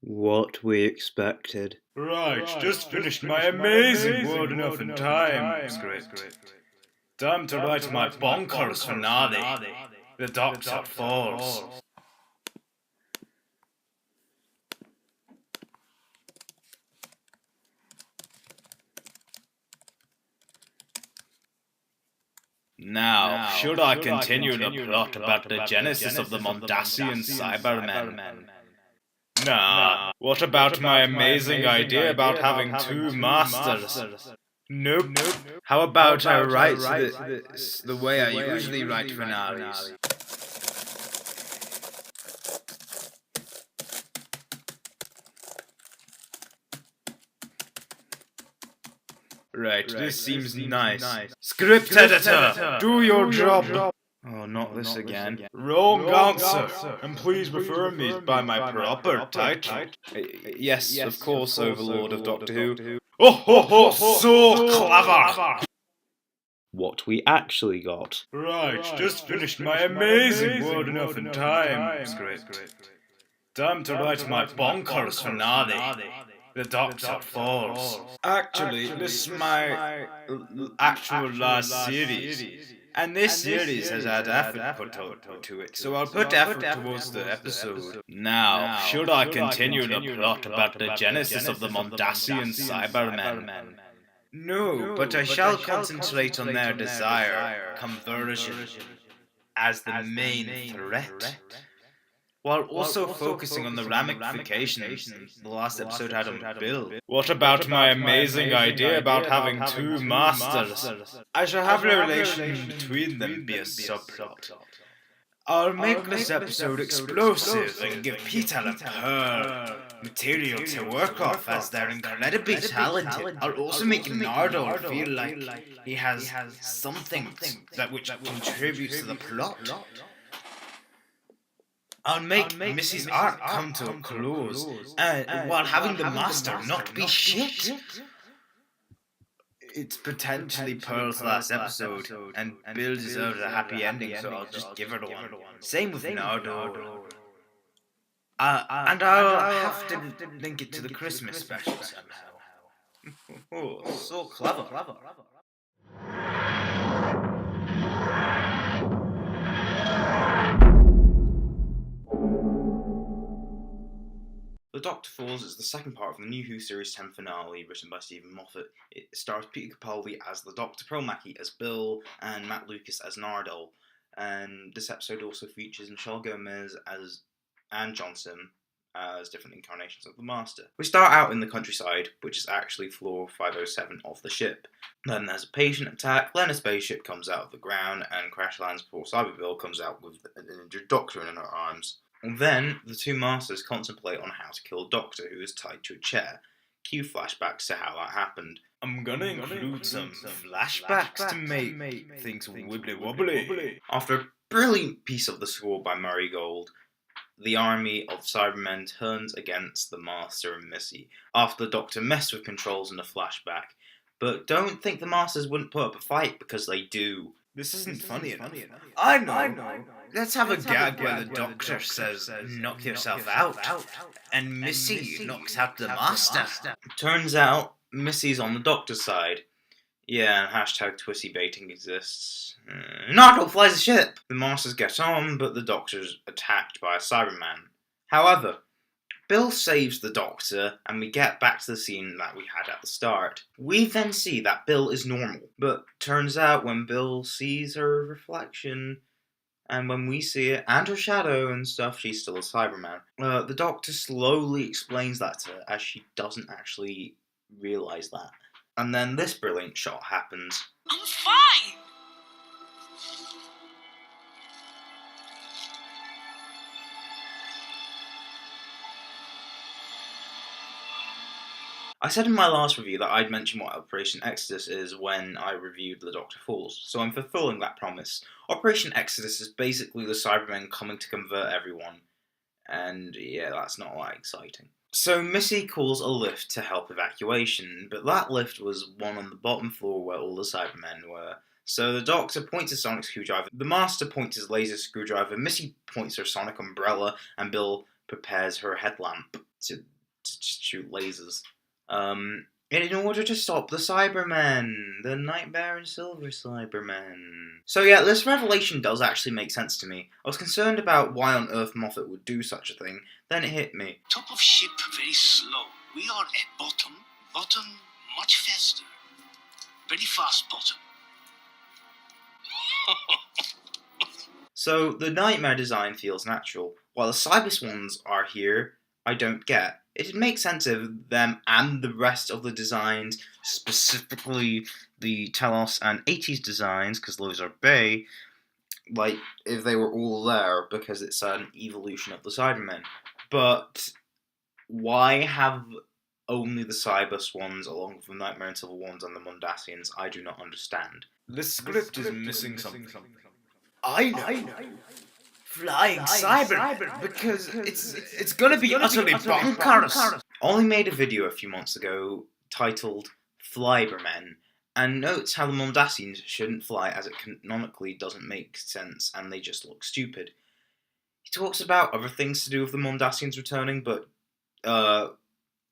What we expected. Right, just finished my amazing World Enough in Time script. Time to write my bonkers finale. The Doctor Falls. Now, should I continue the plot about the genesis of the Mondasian Cybermen? Nah, what about my amazing idea about having two masters? Nope. How about I write this the way I usually write finales? Right, this seems nice. Script editor, do your job! Oh, not this again. Wrong answer! And please refer me by my proper title. Yes, of course, Overlord of Doctor Who. Oh ho ho, so clever! What we actually got. Right, just finished my amazing World Enough in Time script. Time to write my bonkers finale. The Doctor Falls. Actually, this is my actual last series. And this series has had effort put to it, so I'll put effort towards the episode. Now, should I continue the plot about the genesis of the Mondasian Cybermen? No, but I shall concentrate on their desire, conversion, as the main threat, while also focusing on the ramifications the last episode had on Bill. What about my amazing idea about having two masters? I shall have the relation between them be a subplot. I'll make this episode explosive and give Peter and Pearl material to work off as they're incredibly talented. I'll also make Nardo feel like he has something that which contributes to the plot. I'll make Missy's arc come to a close, while having the Master not be shit. It's potentially Pearl's last episode, and Bill deserves a happy ending, so I'll just give her the one. Same with Nardo. And I'll have to link it to the Christmas special somehow. Oh, so clever. The Doctor Falls is the second part of the New Who Series 10 finale, written by Stephen Moffat. It stars Peter Capaldi as the Doctor, Pearl Mackie as Bill, and Matt Lucas as Nardole. And this episode also features Michelle Gomez as Anne Johnson as different incarnations of the Master. We start out in the countryside, which is actually floor 507 of the ship. Then there's a patient attack, then a spaceship comes out of the ground and crash lands before Cyber Bill comes out with an injured Doctor in her arms. And then the two masters contemplate on how to kill a Doctor who is tied to a chair. Cue flashbacks to how that happened. I'm gonna include some flashbacks to make things wibbly wobbly. After a brilliant piece of the score by Murray Gold, the army of Cybermen turns against the Master and Missy after the Doctor messed with controls in the flashback. But don't think the Masters wouldn't put up a fight, because they do. This isn't funny enough. I know. Let's have a gag where the Doctor says, "Knock yourself out," and Missy knocks out the Master. Turns out, Missy's on the Doctor's side. Yeah, and hashtag Twissy baiting exists. Nardole flies a ship! The Masters get on, but the Doctor's attacked by a Cyberman. However, Bill saves the Doctor, and we get back to the scene that we had at the start. We then see that Bill is normal, but turns out when Bill sees her reflection, and when we see it, and her shadow and stuff, she's still a Cyberman. The Doctor slowly explains that to her, as she doesn't actually realise that. And then this brilliant shot happens. I'm fine! I said in my last review that I'd mention what Operation Exodus is when I reviewed The Doctor Falls, so I'm fulfilling that promise. Operation Exodus is basically the Cybermen coming to convert everyone, and yeah, that's not that exciting. So Missy calls a lift to help evacuation, but that lift was one on the bottom floor where all the Cybermen were. So the Doctor points his sonic screwdriver, the Master points his laser screwdriver, Missy points her sonic umbrella, and Bill prepares her headlamp. to just shoot lasers. In order to stop the Cybermen, the Nightmare and Silver Cybermen. So yeah, this revelation does actually make sense to me. I was concerned about why on earth Moffat would do such a thing, then it hit me. Top of ship very slow. We are at bottom. Bottom much faster. Very fast bottom. So the Nightmare design feels natural, while the Cybus ones are here, I don't get. It'd make sense if them and the rest of the designs, specifically the Telos and 80s designs, because those are Bay, like, if they were all there, because it's an evolution of the Cybermen. But why have only the Cybus ones, along with the Nightmare and Silver ones and the Mondasians? I do not understand. The script is missing something. I know. Flying cyber, because it's gonna be utterly bonkers. Ollie made a video a few months ago titled Flybermen, and notes how the Mondasians shouldn't fly as it canonically doesn't make sense and they just look stupid. He talks about other things to do with the Mondasians returning, but I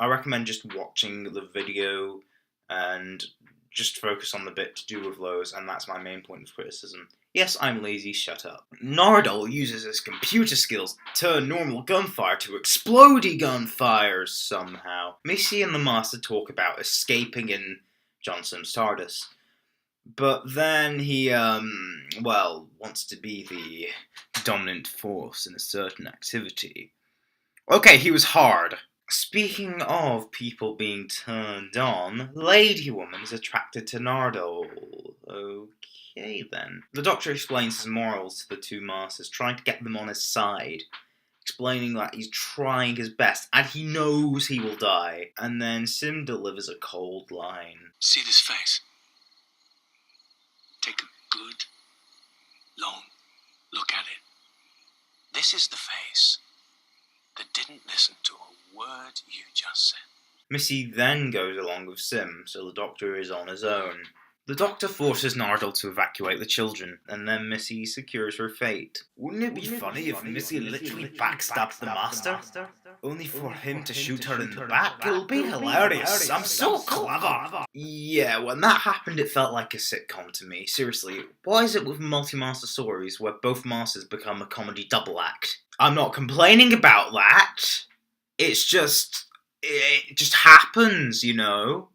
recommend just watching the video and just focus on the bit to do with those, and that's my main point of criticism. Yes, I'm lazy, shut up. Nardole uses his computer skills to turn normal gunfire to explodey gunfire somehow. Missy and the Master talk about escaping in Johnson's TARDIS. But then he, wants to be the dominant force in a certain activity. Okay, he was hard. Speaking of people being turned on, Lady Woman is attracted to Nardole. Okay then. The Doctor explains his morals to the two masters, trying to get them on his side, explaining that he's trying his best and he knows he will die. And then Sim delivers a cold line. See this face? Take a good, long look at it. This is the face that didn't listen to a word you just said. Missy then goes along with Sim, so the Doctor is on his own. The Doctor forces Nardole to evacuate the children, and then Missy secures her fate. Wouldn't it be funny if Missy literally backstabbed the Master? Only for him to shoot her in the back? It'll be hilarious. I'm so clever. Yeah, when that happened it felt like a sitcom to me. Seriously, why is it with multi-master stories where both masters become a comedy double act? I'm not complaining about that. It just happens, you know?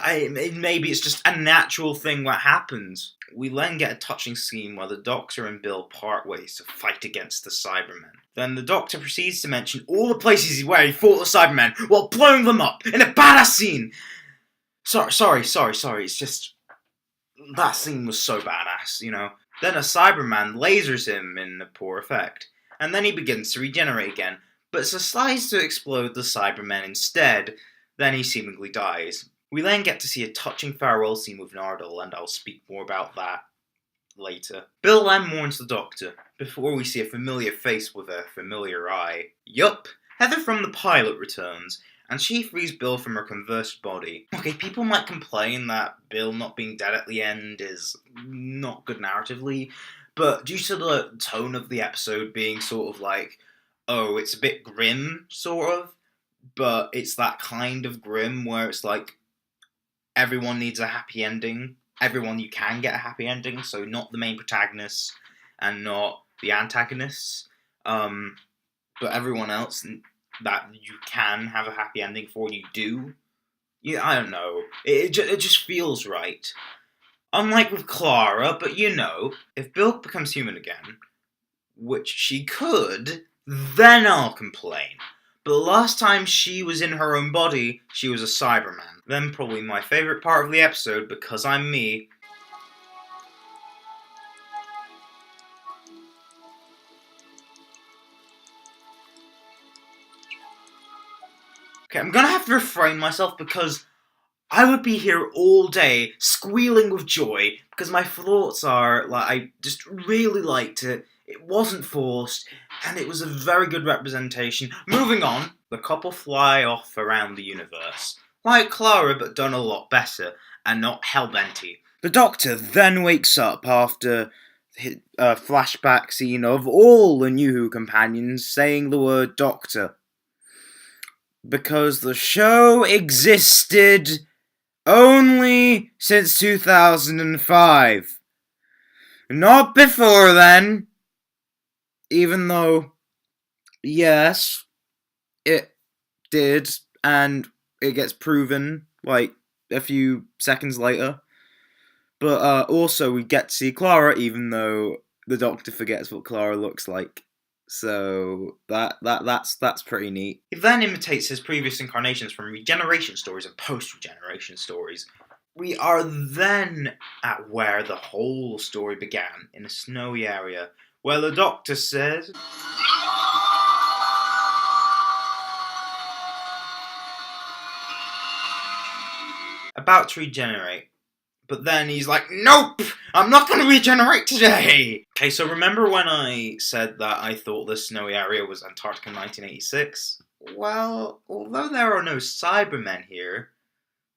Maybe it's just a natural thing that happens. We then get a touching scene where the Doctor and Bill part ways to fight against the Cybermen. Then the Doctor proceeds to mention all the places where he fought the Cybermen while blowing them up in a badass scene. Sorry. It's just that scene was so badass, you know. Then a Cyberman lasers him in a poor effect, and then he begins to regenerate again, but decides to explode the Cybermen instead. Then he seemingly dies. We then get to see a touching farewell scene with Nardole, and I'll speak more about that later. Bill then mourns the Doctor, before we see a familiar face with a familiar eye. Yup, Heather from the pilot returns, and she frees Bill from her converted body. Okay, people might complain that Bill not being dead at the end is not good narratively, but due to the tone of the episode being sort of like, oh, it's a bit grim, sort of, but it's that kind of grim where it's like, everyone needs a happy ending. Everyone you can get a happy ending, so not the main protagonists and not the antagonists, but everyone else that you can have a happy ending for, you do. Yeah, I don't know. It just feels right. Unlike with Clara, but you know, if Bill becomes human again, which she could, then I'll complain. But the last time she was in her own body, she was a Cyberman. Then probably my favourite part of the episode, because I'm me. Okay, I'm gonna have to refrain myself because I would be here all day squealing with joy because my thoughts are, like, I just really liked it. It wasn't forced, and it was a very good representation. Moving on, the couple fly off around the universe. Like Clara, but done a lot better, and not hellbenty. The Doctor then wakes up after a flashback scene of all the New Who companions saying the word Doctor. because the show existed only since 2005. Not before then. Even though, yes, it did, and it gets proven like a few seconds later. But also, we get to see Clara, even though the Doctor forgets what Clara looks like. So that's pretty neat. He then imitates his previous incarnations from regeneration stories and post-regeneration stories. We are then at where the whole story began, in a snowy area, where the Doctor says, about to regenerate. But then he's like, nope! I'm not going to regenerate today! Okay, so remember when I said that I thought the snowy area was Antarctica in 1986? Well, although there are no Cybermen here,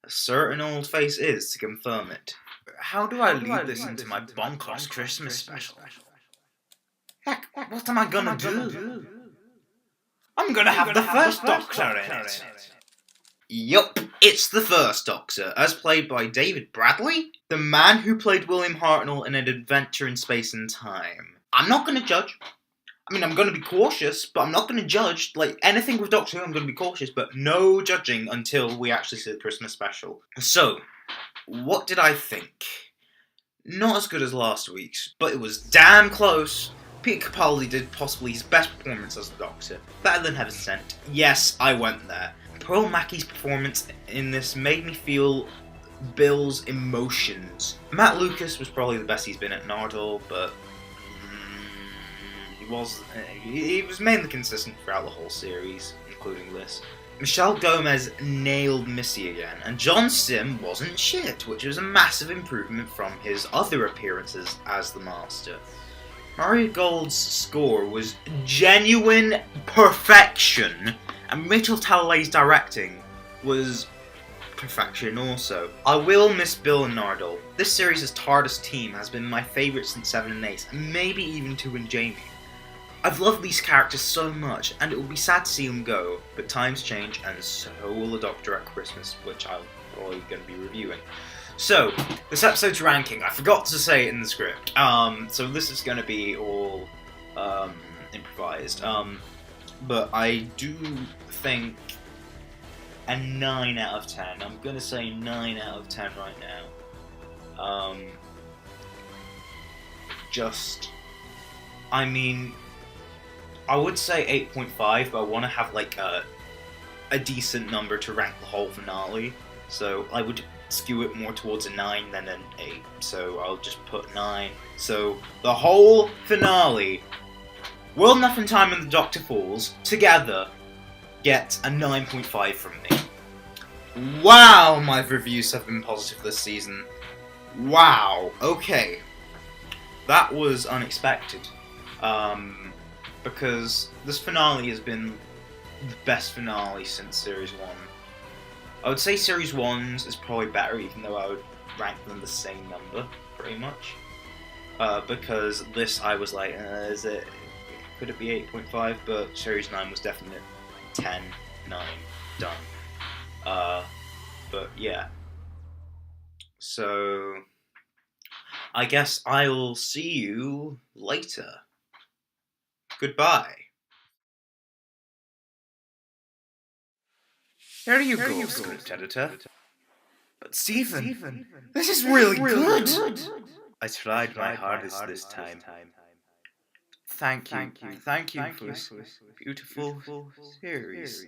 a certain old face is to confirm it. How do I lead this into my bonkers Christmas special? Heck, what am I gonna do? I'm gonna have the first Doctor in it! Yup, it's the first Doctor, as played by David Bradley, the man who played William Hartnell in An Adventure in Space and Time. I'm not gonna judge. I mean, I'm gonna be cautious, but I'm not gonna judge. Like, anything with Doctor Who, I'm gonna be cautious, but no judging until we actually see the Christmas special. So, what did I think? Not as good as last week's, but it was damn close. Peter Capaldi did possibly his best performance as the Doctor. Better than Heaven Sent. Yes, I went there. Pearl Mackie's performance in this made me feel Bill's emotions. Matt Lucas was probably the best he's been at Nardole, but he was mainly consistent throughout the whole series, including this. Michelle Gomez nailed Missy again, and John Sim wasn't shit, which was a massive improvement from his other appearances as the Master. Mario Gold's score was genuine perfection, and Rachel Talalay's directing was perfection also. I will miss Bill and Nardole. This series' TARDIS team has been my favourite since 7 and 8, and maybe even 2 and Jamie. I've loved these characters so much, and it will be sad to see them go, but times change, and so will the Doctor at Christmas, which I'm probably going to be reviewing. So, this episode's ranking, I forgot to say it in the script, so this is going to be all improvised, but I do think a 9 out of 10. I'm going to say 9 out of 10 right now. I would say 8.5, but I want to have like a decent number to rank the whole finale. So I would skew it more towards a 9 than an 8. So I'll just put 9. So the whole finale, World Enough in Time and the Doctor Falls, together, get a 9.5 from me. Wow, my reviews have been positive this season. Wow, okay. That was unexpected. Because this finale has been the best finale since Series 1. I would say Series 1's is probably better, even though I would rank them the same number, pretty much. Because this, I was like, could it be 8.5? But Series 9 was definitely 10, 9, done. But yeah. So, I guess I'll see you later. Goodbye. There you go, script editor. But Stephen, this is really good. I tried my hardest this time. Thank you for this beautiful series.